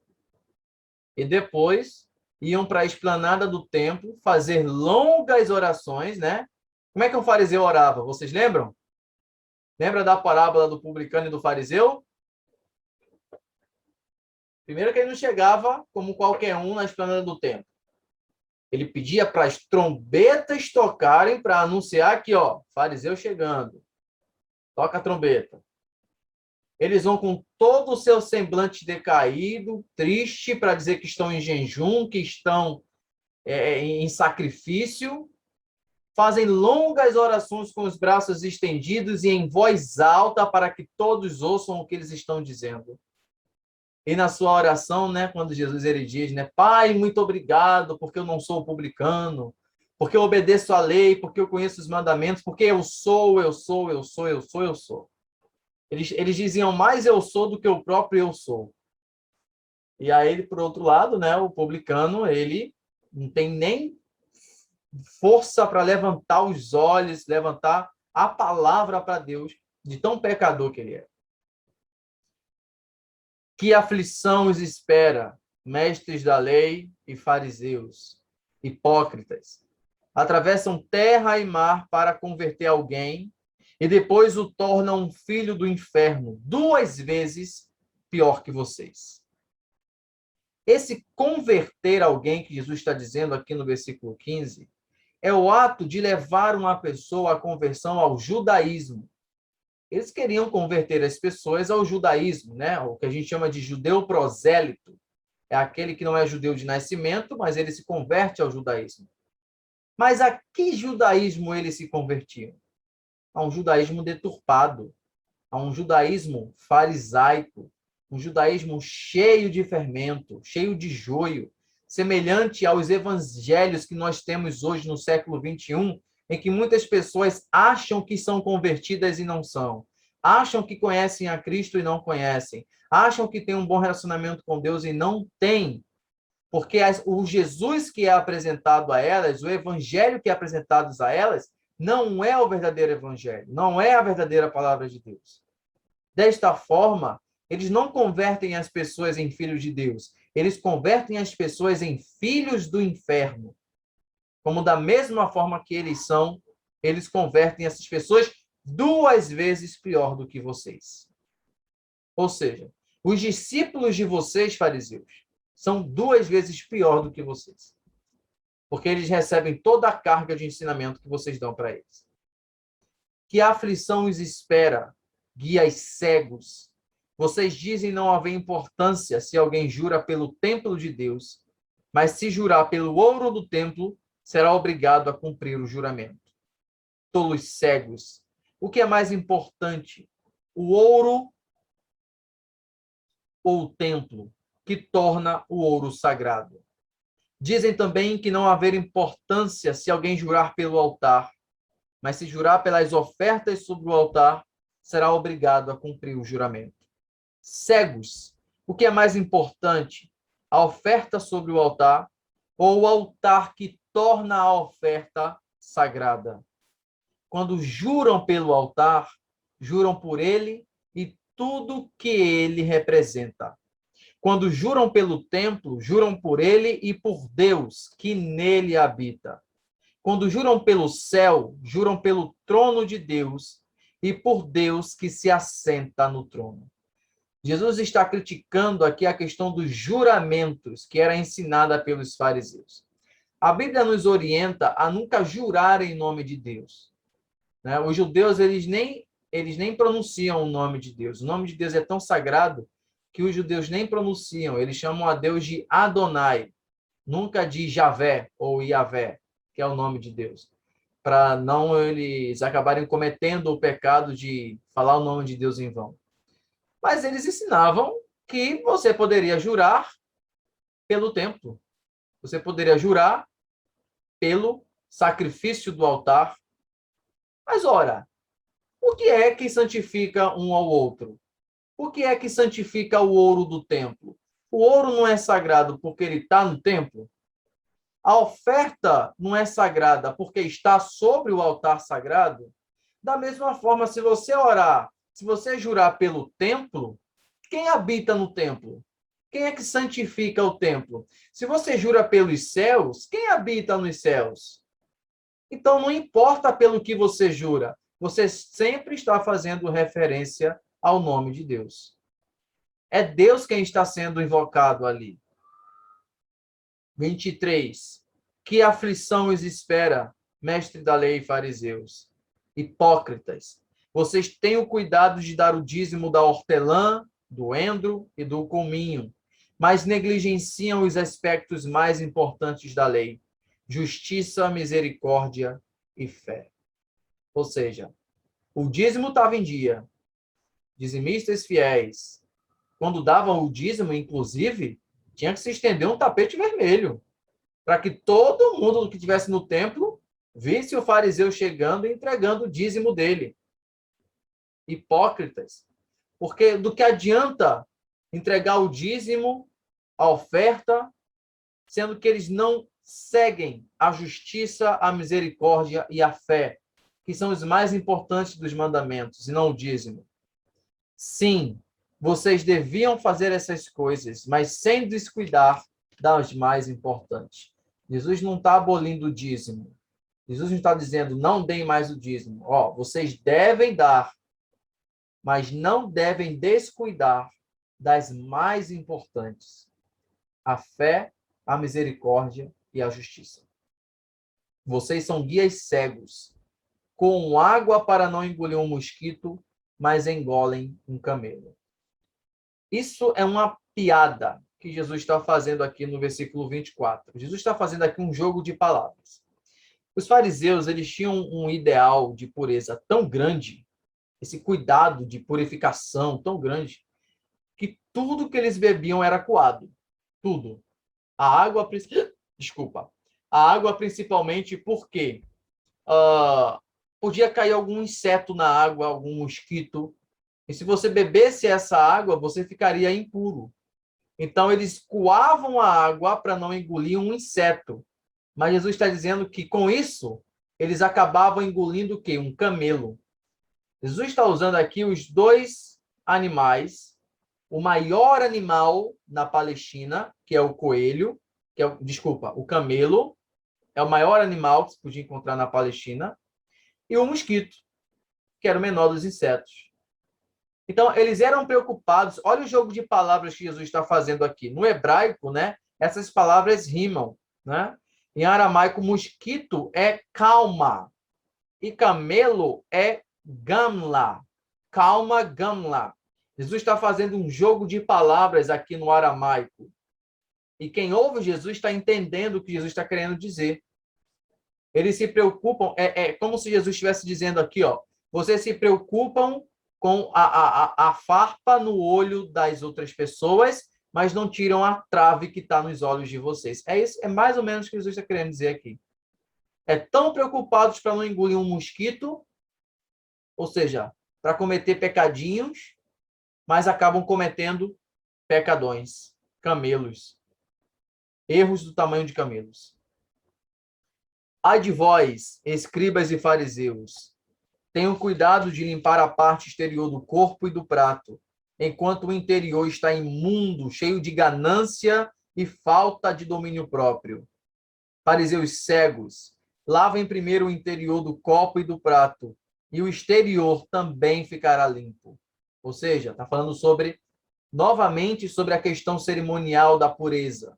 Speaker 1: E depois iam para a esplanada do templo fazer longas orações, né? Como é que um fariseu orava? Vocês lembram? Lembra da parábola do publicano e do fariseu? Primeiro que ele não chegava como qualquer um na esplanada do templo. Ele pedia para as trombetas tocarem para anunciar que, ó, fariseu chegando. Toca a trombeta. Eles vão com todo o seu semblante decaído, triste, para dizer que estão em jejum, que estão em sacrifício. Fazem longas orações com os braços estendidos e em voz alta para que todos ouçam o que eles estão dizendo. E na sua oração, né, quando Jesus ele diz, né, Pai, muito obrigado, porque eu não sou publicano, porque eu obedeço à lei, porque eu conheço os mandamentos, porque eu sou. Eles diziam mais eu sou do que o próprio eu sou. E aí, por outro lado, né, o publicano, ele não tem nem força para levantar os olhos, levantar a palavra para Deus, de tão pecador que ele é. Que aflição os espera, mestres da lei e fariseus, hipócritas. Atravessam terra e mar para converter alguém e depois o tornam um filho do inferno, 2 vezes pior que vocês. Esse converter alguém que Jesus está dizendo aqui no versículo 15 é o ato de levar uma pessoa à conversão ao judaísmo. Eles queriam converter as pessoas ao judaísmo, né? O que a gente chama de judeu prosélito. É aquele que não é judeu de nascimento, mas ele se converte ao judaísmo. Mas a que judaísmo eles se convertiam? A um judaísmo deturpado, a um judaísmo farisaico, um judaísmo cheio de fermento, cheio de joio, semelhante aos evangelhos que nós temos hoje no século XXI, em que muitas pessoas acham que são convertidas e não são, acham que conhecem a Cristo e não conhecem, acham que têm um bom relacionamento com Deus e não têm, porque o Jesus que é apresentado a elas, o evangelho que é apresentado a elas, não é o verdadeiro evangelho, não é a verdadeira palavra de Deus. Desta forma, eles não convertem as pessoas em filhos de Deus, eles convertem as pessoas em filhos do inferno. Como da mesma forma que eles são, eles convertem essas pessoas 2 vezes pior do que vocês. Ou seja, os discípulos de vocês, fariseus, são 2 vezes pior do que vocês. Porque eles recebem toda a carga de ensinamento que vocês dão para eles. Que aflição os espera, guias cegos. Vocês dizem não haver importância se alguém jura pelo templo de Deus, mas se jurar pelo ouro do templo, será obrigado a cumprir o juramento. Tolos cegos. O que é mais importante? O ouro ou o templo, que torna o ouro sagrado? Dizem também que não haver importância se alguém jurar pelo altar, mas se jurar pelas ofertas sobre o altar, será obrigado a cumprir o juramento. Cegos. O que é mais importante? A oferta sobre o altar ou o altar que torna a oferta sagrada? Quando juram pelo altar, juram por ele e tudo que ele representa. Quando juram pelo templo, juram por ele e por Deus que nele habita. Quando juram pelo céu, juram pelo trono de Deus e por Deus que se assenta no trono. Jesus está criticando aqui a questão dos juramentos que era ensinada pelos fariseus. A Bíblia nos orienta a nunca jurar em nome de Deus. Né? Os judeus, eles nem pronunciam o nome de Deus. O nome de Deus é tão sagrado que os judeus nem pronunciam. Eles chamam a Deus de Adonai, nunca de Javé ou Iavé, que é o nome de Deus, para não eles acabarem cometendo o pecado de falar o nome de Deus em vão. Mas eles ensinavam que você poderia jurar pelo templo. Você poderia jurar pelo sacrifício do altar. Mas, ora, o que é que santifica um ao outro? O que é que santifica o ouro do templo? O ouro não é sagrado porque ele está no templo? A oferta não é sagrada porque está sobre o altar sagrado? Da mesma forma, se você orar, se você jurar pelo templo, quem habita no templo? Quem é que santifica o templo? Se você jura pelos céus, quem habita nos céus? Então, não importa pelo que você jura, você sempre está fazendo referência ao nome de Deus. É Deus quem está sendo invocado ali. 23. Que aflição os espera, mestre da lei e fariseus? Hipócritas. Vocês têm o cuidado de dar o dízimo da hortelã, do endro e do cominho, mas negligenciam os aspectos mais importantes da lei: justiça, misericórdia e fé. Ou seja, o dízimo estava em dia. Dizimistas fiéis, quando davam o dízimo, inclusive, tinha que se estender um tapete vermelho, para que todo mundo que estivesse no templo visse o fariseu chegando e entregando o dízimo dele. Hipócritas, Porque do que adianta entregar o dízimo, a oferta, sendo que eles não seguem a justiça, a misericórdia e a fé, que são os mais importantes dos mandamentos, e não o dízimo. Sim, vocês deviam fazer essas coisas, mas sem descuidar das mais importantes. Jesus não está abolindo o dízimo. Jesus não está dizendo, não deem mais o dízimo. Vocês devem dar, mas não devem descuidar das mais importantes: a fé, a misericórdia e a justiça. Vocês são guias cegos, com água para não engolir um mosquito, mas engolem um camelo. Isso é uma piada que Jesus está fazendo aqui no versículo 24. Jesus está fazendo aqui um jogo de palavras. Os fariseus, eles tinham um ideal de pureza tão grande, esse cuidado de purificação tão grande, que tudo que eles bebiam era coado. Tudo. A água, desculpa. A água principalmente porque podia cair algum inseto na água, algum mosquito. E se você bebesse essa água, você ficaria impuro. Então, eles coavam a água para não engolir um inseto. Mas Jesus está dizendo que, com isso, eles acabavam engolindo o quê? Um camelo. Jesus está usando aqui os dois animais. O maior animal na Palestina, que é o coelho, o camelo, é o maior animal que se podia encontrar na Palestina, e o mosquito, que era o menor dos insetos. Então, eles eram preocupados. Olha o jogo de palavras que Jesus está fazendo aqui. No hebraico, né, essas palavras rimam. Né? Em aramaico, mosquito é calma. E camelo é gamla. Calma, gamla. Jesus está fazendo um jogo de palavras aqui no aramaico. E quem ouve Jesus está entendendo o que Jesus está querendo dizer. Eles se preocupam, é como se Jesus estivesse dizendo aqui, vocês se preocupam com a farpa no olho das outras pessoas, mas não tiram a trave que está nos olhos de vocês. É mais ou menos o que Jesus está querendo dizer aqui. Tão preocupados para não engolir um mosquito, ou seja, para cometer pecadinhos, mas acabam cometendo pecadões, camelos, erros do tamanho de camelos. Ai de vós, escribas e fariseus, tenham cuidado de limpar a parte exterior do corpo e do prato, enquanto o interior está imundo, cheio de ganância e falta de domínio próprio. Fariseus cegos, lavem primeiro o interior do copo e do prato, e o exterior também ficará limpo. Ou seja, está falando novamente sobre a questão cerimonial da pureza.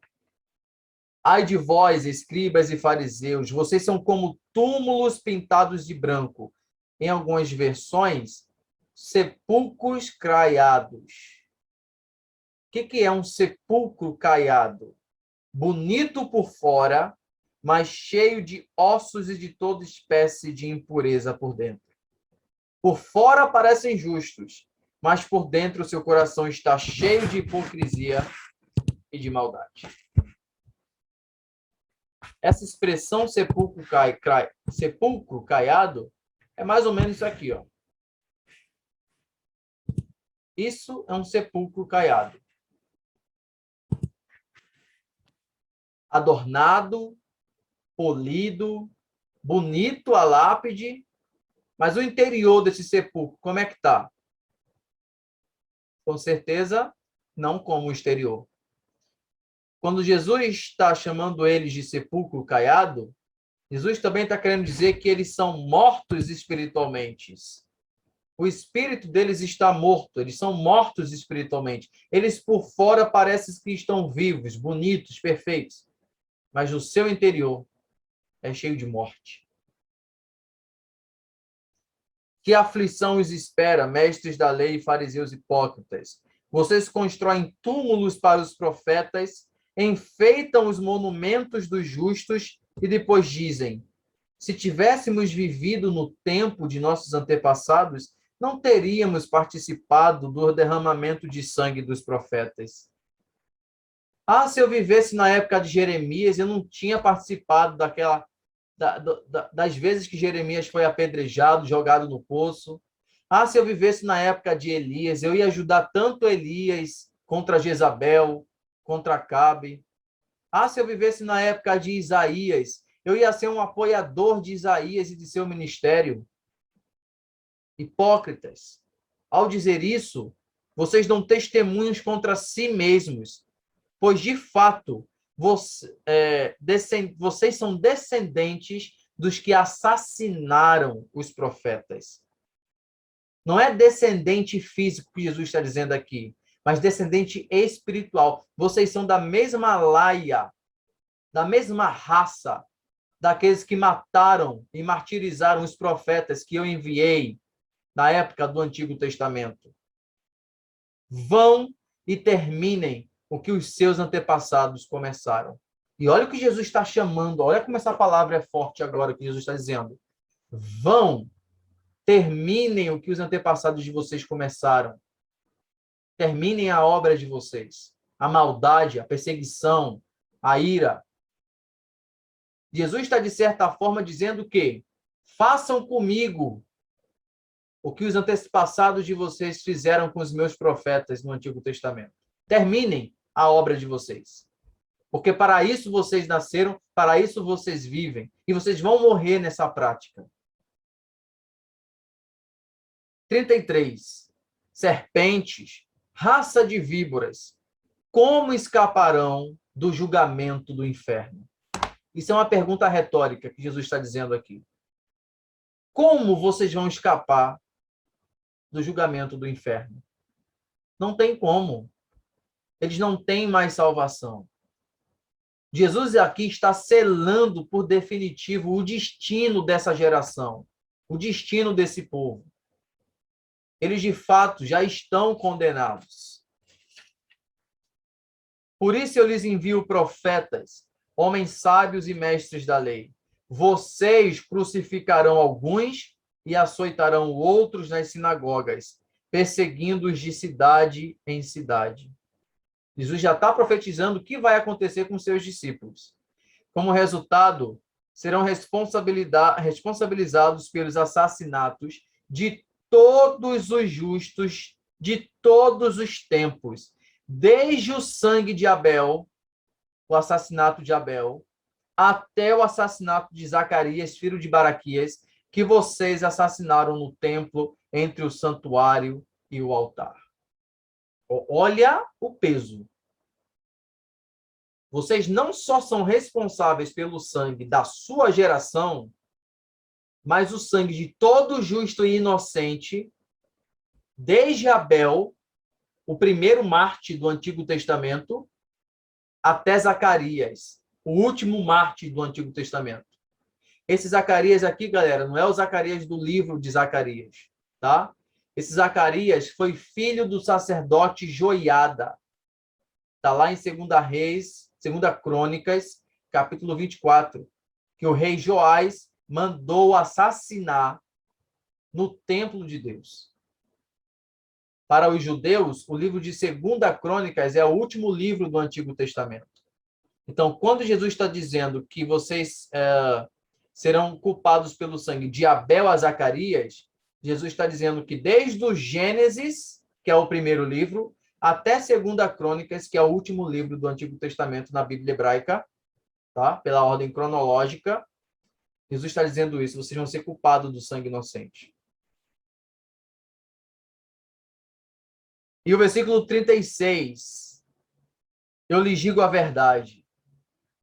Speaker 1: Ai de vós, escribas e fariseus, vocês são como túmulos pintados de branco. Em algumas versões, sepulcros caiados. O que é um sepulcro caiado? Bonito por fora, mas cheio de ossos e de toda espécie de impureza por dentro. Por fora parecem justos, mas por dentro seu coração está cheio de hipocrisia e de maldade. Essa expressão sepulcro caiado é mais ou menos isso aqui. Isso é um sepulcro caiado. Adornado, polido, bonito a lápide, mas o interior desse sepulcro, como é que está? Com certeza, não como o exterior. Quando Jesus está chamando eles de sepulcro caiado, Jesus também está querendo dizer que eles são mortos espiritualmente. O espírito deles está morto, eles são mortos espiritualmente. Eles por fora parecem que estão vivos, bonitos, perfeitos, mas o seu interior é cheio de morte. Que aflição os espera, mestres da lei e fariseus hipócritas? Vocês constroem túmulos para os profetas, enfeitam os monumentos dos justos e depois dizem: se tivéssemos vivido no tempo de nossos antepassados, não teríamos participado do derramamento de sangue dos profetas. Se eu vivesse na época de Jeremias, eu não tinha participado das vezes que Jeremias foi apedrejado, jogado no poço. Ah, se eu vivesse na época de Elias, eu ia ajudar tanto Elias contra Jezabel, contra Acabe. Ah, se eu vivesse na época de Isaías, eu ia ser um apoiador de Isaías e de seu ministério. Hipócritas. Ao dizer isso, vocês dão testemunhos contra si mesmos, pois, de fato, vocês são descendentes dos que assassinaram os profetas. Não é descendente físico que Jesus está dizendo aqui, mas descendente espiritual. Vocês são da mesma laia, da mesma raça, daqueles que mataram e martirizaram os profetas que eu enviei na época do Antigo Testamento. Vão e terminem o que os seus antepassados começaram. E olha o que Jesus está chamando, olha como essa palavra é forte agora, que Jesus está dizendo. Vão, terminem o que os antepassados de vocês começaram. Terminem a obra de vocês. A maldade, a perseguição, a ira. Jesus está, de certa forma, dizendo que façam comigo o que os antepassados de vocês fizeram com os meus profetas no Antigo Testamento. Terminem a obra de vocês. Porque para isso vocês nasceram, para isso vocês vivem. E vocês vão morrer nessa prática. 33. Serpentes, raça de víboras, como escaparão do julgamento do inferno? Isso é uma pergunta retórica que Jesus está dizendo aqui. Como vocês vão escapar do julgamento do inferno? Não tem como. Eles não têm mais salvação. Jesus aqui está selando por definitivo o destino dessa geração, o destino desse povo. Eles, de fato, já estão condenados. Por isso eu lhes envio profetas, homens sábios e mestres da lei. Vocês crucificarão alguns e açoitarão outros nas sinagogas, perseguindo-os de cidade em cidade. Jesus já está profetizando o que vai acontecer com seus discípulos. Como resultado, serão responsabilizados pelos assassinatos de todos os justos de todos os tempos, desde o sangue de Abel, o assassinato de Abel, até o assassinato de Zacarias, filho de Baraquias, que vocês assassinaram no templo entre o santuário e o altar. Olha o peso. Vocês não só são responsáveis pelo sangue da sua geração, mas o sangue de todo justo e inocente, desde Abel, o primeiro mártir do Antigo Testamento, até Zacarias, o último mártir do Antigo Testamento. Esse Zacarias aqui, galera, não é o Zacarias do livro de Zacarias, tá? Esse Zacarias foi filho do sacerdote Joiada. Está lá em 2 Crônicas, capítulo 24, que o rei Joás mandou assassinar no templo de Deus. Para os judeus, o livro de 2 Crônicas é o último livro do Antigo Testamento. Então, quando Jesus está dizendo que vocês serão culpados pelo sangue de Abel a Zacarias, Jesus está dizendo que desde o Gênesis, que é o primeiro livro, até 2 Crônicas, que é o último livro do Antigo Testamento na Bíblia hebraica, tá? Pela ordem cronológica, Jesus está dizendo isso, vocês vão ser culpados do sangue inocente. E o versículo 36, eu lhes digo a verdade,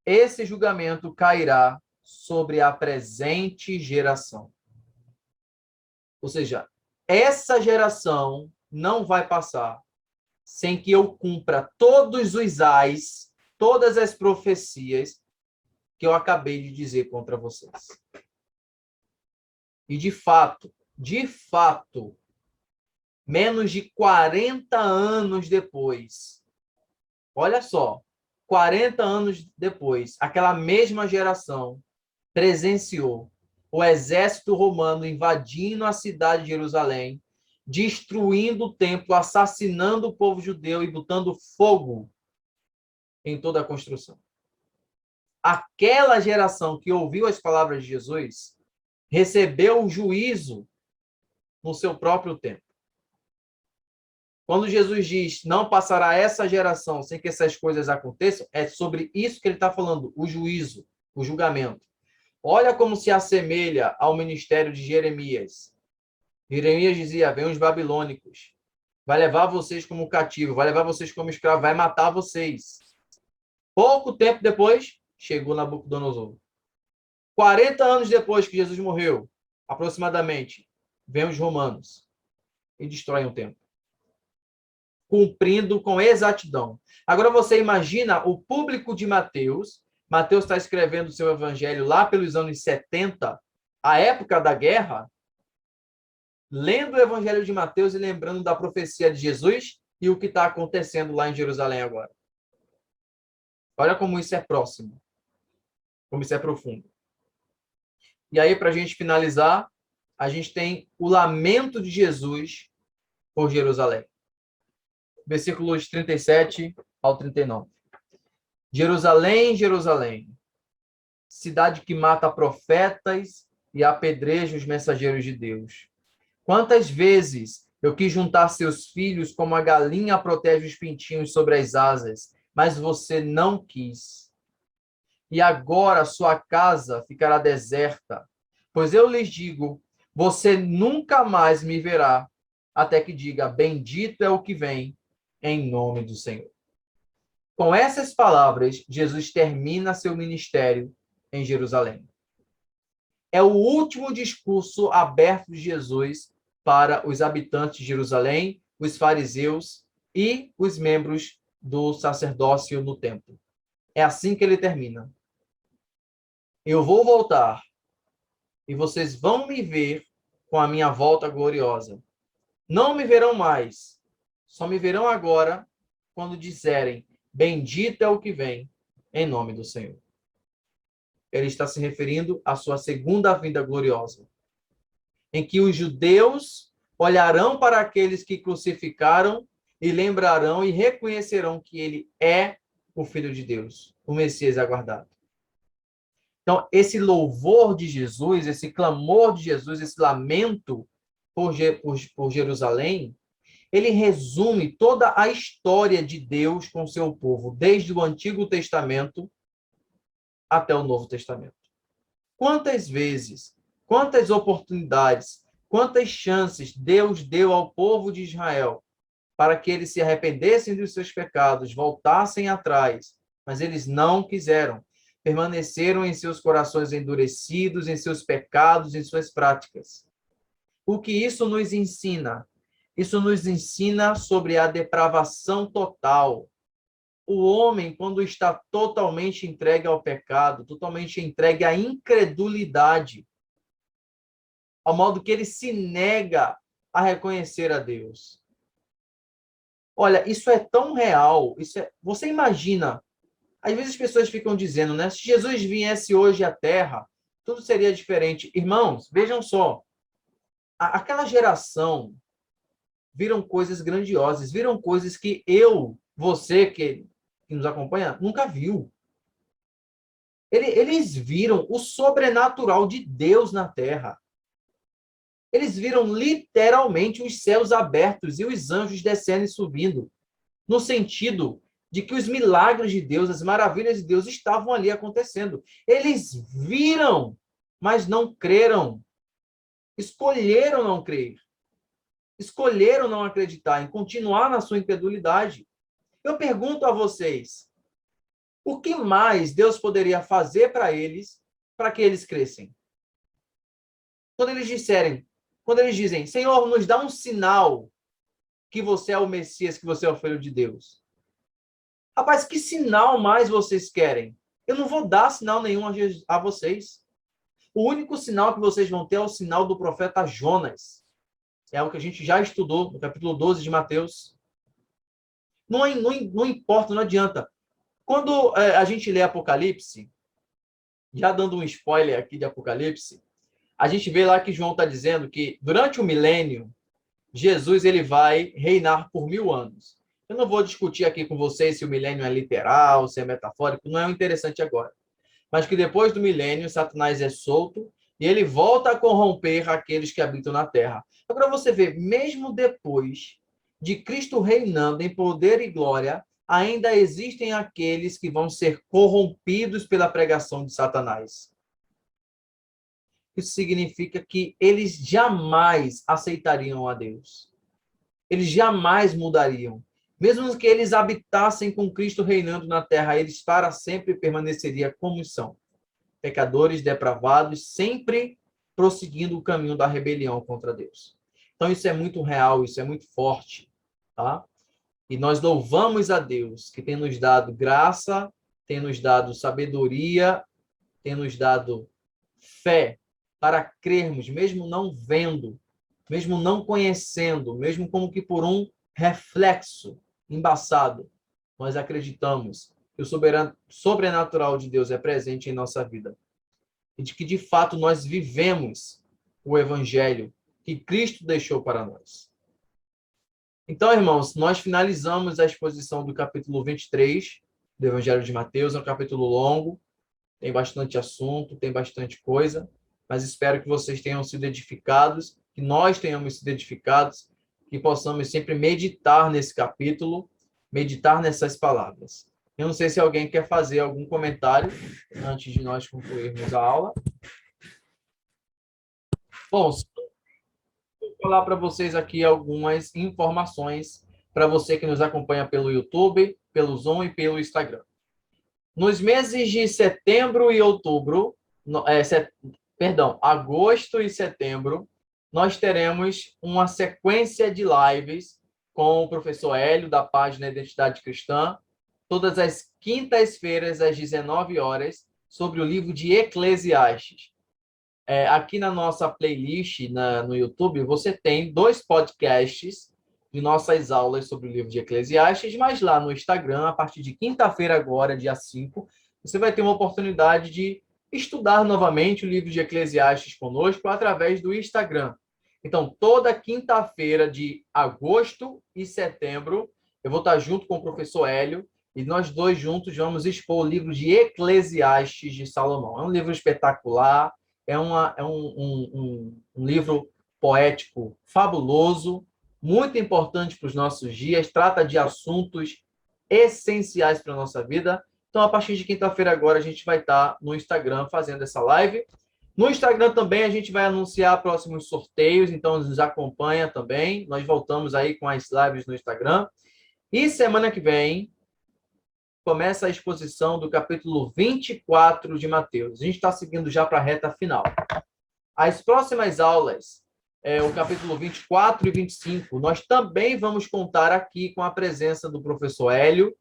Speaker 1: esse julgamento cairá sobre a presente geração. Ou seja, essa geração não vai passar sem que eu cumpra todos os ais, todas as profecias que eu acabei de dizer contra vocês. E de fato, menos de 40 anos depois, olha só, 40 anos depois, aquela mesma geração presenciou o exército romano invadindo a cidade de Jerusalém, destruindo o templo, assassinando o povo judeu e botando fogo em toda a construção. Aquela geração que ouviu as palavras de Jesus recebeu o juízo no seu próprio tempo. Quando Jesus diz, não passará essa geração sem que essas coisas aconteçam, é sobre isso que ele está falando, o juízo, o julgamento. Olha como se assemelha ao ministério de Jeremias. Jeremias dizia, vem os babilônicos, vai levar vocês como cativo, vai levar vocês como escravo, vai matar vocês. Pouco tempo depois, chegou Nabucodonosor. 40 anos depois que Jesus morreu, aproximadamente, vem os romanos e destroem o templo, cumprindo com exatidão. Agora você imagina o público de Mateus. Mateus está escrevendo o seu evangelho lá pelos anos 70, a época da guerra, lendo o evangelho de Mateus e lembrando da profecia de Jesus e o que está acontecendo lá em Jerusalém agora. Olha como isso é próximo, como isso é profundo. E aí, para a gente finalizar, a gente tem o lamento de Jesus por Jerusalém. Versículos 37 ao 39. Jerusalém, Jerusalém, cidade que mata profetas e apedreja os mensageiros de Deus. Quantas vezes eu quis juntar seus filhos como a galinha protege os pintinhos sobre as asas, mas você não quis. E agora sua casa ficará deserta, pois eu lhes digo, você nunca mais me verá, até que diga, bendito é o que vem, em nome do Senhor. Com essas palavras, Jesus termina seu ministério em Jerusalém. É o último discurso aberto de Jesus para os habitantes de Jerusalém, os fariseus e os membros do sacerdócio no templo. É assim que ele termina. Eu vou voltar e vocês vão me ver com a minha volta gloriosa. Não me verão mais, só me verão agora quando disserem, bendito é o que vem, em nome do Senhor. Ele está se referindo à sua segunda vinda gloriosa, em que os judeus olharão para aqueles que crucificaram e lembrarão e reconhecerão que ele é o Filho de Deus, o Messias aguardado. Então, esse louvor de Jesus, esse clamor de Jesus, esse lamento por Jerusalém, ele resume toda a história de Deus com seu povo, desde o Antigo Testamento até o Novo Testamento. Quantas vezes, quantas oportunidades, quantas chances Deus deu ao povo de Israel para que eles se arrependessem dos seus pecados, voltassem atrás, mas eles não quiseram. Permaneceram em seus corações endurecidos, em seus pecados, em suas práticas. O que isso nos ensina? Isso nos ensina sobre a depravação total. O homem, quando está totalmente entregue ao pecado, totalmente entregue à incredulidade, ao modo que ele se nega a reconhecer a Deus. Olha, isso é tão real. Você imagina, às vezes as pessoas ficam dizendo, né? Se Jesus viesse hoje à Terra, tudo seria diferente. Irmãos, vejam só. Aquela geração viram coisas grandiosas, viram coisas que você que nos acompanha, nunca viu. Eles viram o sobrenatural de Deus na Terra. Eles viram literalmente os céus abertos e os anjos descendo e subindo, no sentido de que os milagres de Deus, as maravilhas de Deus estavam ali acontecendo. Eles viram, mas não creram. Escolheram não crer. Escolheram não acreditar, em continuar na sua incredulidade. Eu pergunto a vocês, o que mais Deus poderia fazer para que eles crescem? Quando eles dizem, Senhor, nos dá um sinal que você é o Messias, que você é o Filho de Deus. Rapaz, que sinal mais vocês querem? Eu não vou dar sinal nenhum a vocês. O único sinal que vocês vão ter é o sinal do profeta Jonas. É o que a gente já estudou no capítulo 12 de Mateus. Não importa, não adianta. Quando a gente lê Apocalipse, já dando um spoiler aqui de Apocalipse, a gente vê lá que João está dizendo que durante o milênio, Jesus ele vai reinar por 1000 anos. Eu não vou discutir aqui com vocês se o milênio é literal, se é metafórico, não é o interessante agora. Mas que depois do milênio, Satanás é solto E ele volta a corromper aqueles que habitam na terra. Agora você vê, mesmo depois de Cristo reinando em poder e glória, ainda existem aqueles que vão ser corrompidos pela pregação de Satanás. Isso significa que eles jamais aceitariam a Deus. Eles jamais mudariam. Mesmo que eles habitassem com Cristo reinando na terra, eles para sempre permaneceriam como são. Pecadores, depravados, sempre prosseguindo o caminho da rebelião contra Deus. Então isso é muito real, isso é muito forte, tá? E nós louvamos a Deus, que tem nos dado graça, tem nos dado sabedoria, tem nos dado fé para crermos, mesmo não vendo, mesmo não conhecendo, mesmo como que por um reflexo embaçado, nós acreditamos que o sobrenatural de Deus é presente em nossa vida. E de que, de fato, nós vivemos o evangelho que Cristo deixou para nós. Então, irmãos, nós finalizamos a exposição do capítulo 23 do Evangelho de Mateus. É um capítulo longo, tem bastante assunto, tem bastante coisa, mas espero que vocês tenham sido edificados, que nós tenhamos sido edificados, que possamos sempre meditar nesse capítulo, meditar nessas palavras. Eu não sei se alguém quer fazer algum comentário antes de nós concluirmos a aula. Bom, vou falar para vocês aqui algumas informações para você que nos acompanha pelo YouTube, pelo Zoom e pelo Instagram. Nos meses de setembro e outubro, agosto e setembro, nós teremos uma sequência de lives com o professor Hélio, da página Identidade Cristã, todas as quintas-feiras, às 19 horas, sobre o livro de Eclesiastes. Aqui na nossa playlist no YouTube, você tem 2 podcasts de nossas aulas sobre o livro de Eclesiastes, mas lá no Instagram, a partir de quinta-feira agora, dia 5, você vai ter uma oportunidade de estudar novamente o livro de Eclesiastes conosco através do Instagram. Então, toda quinta-feira de agosto e setembro, eu vou estar junto com o professor Hélio, e nós dois juntos vamos expor o livro de Eclesiastes de Salomão. É um livro espetacular, é um livro poético fabuloso, muito importante para os nossos dias, trata de assuntos essenciais para a nossa vida. Então, a partir de quinta-feira agora, a gente vai estar no Instagram fazendo essa live. No Instagram também a gente vai anunciar próximos sorteios, então nos acompanha também. Nós voltamos aí com as lives no Instagram. E semana que vem começa a exposição do capítulo 24 de Mateus. A gente está seguindo já para a reta final. As próximas aulas, o capítulo 24 e 25, nós também vamos contar aqui com a presença do professor Hélio,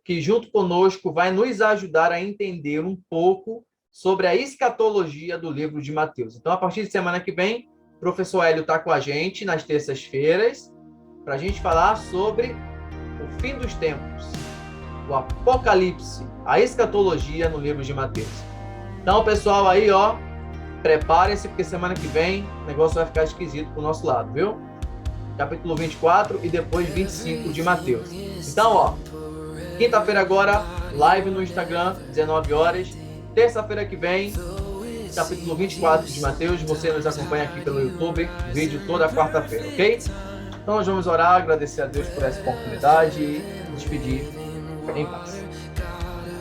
Speaker 1: que junto conosco vai nos ajudar a entender um pouco sobre a escatologia do livro de Mateus. Então, a partir de semana que vem, o professor Hélio está com a gente nas terças-feiras para a gente falar sobre o fim dos tempos, o Apocalipse, a escatologia no livro de Mateus. Então, pessoal, aí, preparem-se, porque semana que vem o negócio vai ficar esquisito pro nosso lado, viu? Capítulo 24 e depois 25 de Mateus. Então, quinta-feira agora, live no Instagram, 19 horas. Terça-feira que vem, capítulo 24 de Mateus. Você nos acompanha aqui pelo YouTube, vídeo toda quarta-feira, ok? Então, nós vamos orar, agradecer a Deus por essa oportunidade e despedir em paz.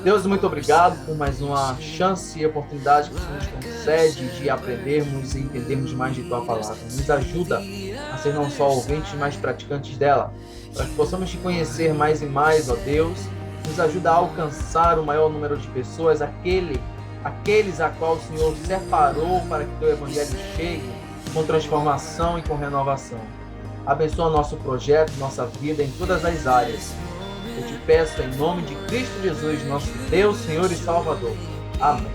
Speaker 1: Deus, muito obrigado por mais uma chance e oportunidade que você nos concede de aprendermos e entendermos mais de Tua palavra. Nos ajuda a ser não só ouvintes, mas praticantes dela, para que possamos Te conhecer mais e mais, ó Deus. Nos ajuda a alcançar o maior número de pessoas, aqueles a qual o Senhor separou para que Teu Evangelho chegue com transformação e com renovação. Abençoa nosso projeto, nossa vida em todas as áreas. Eu te peço em nome de Cristo Jesus, nosso Deus, Senhor e Salvador. Amém.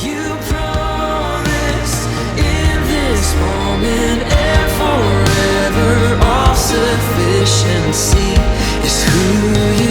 Speaker 4: You promise in this moment and forever all sufficiency is who you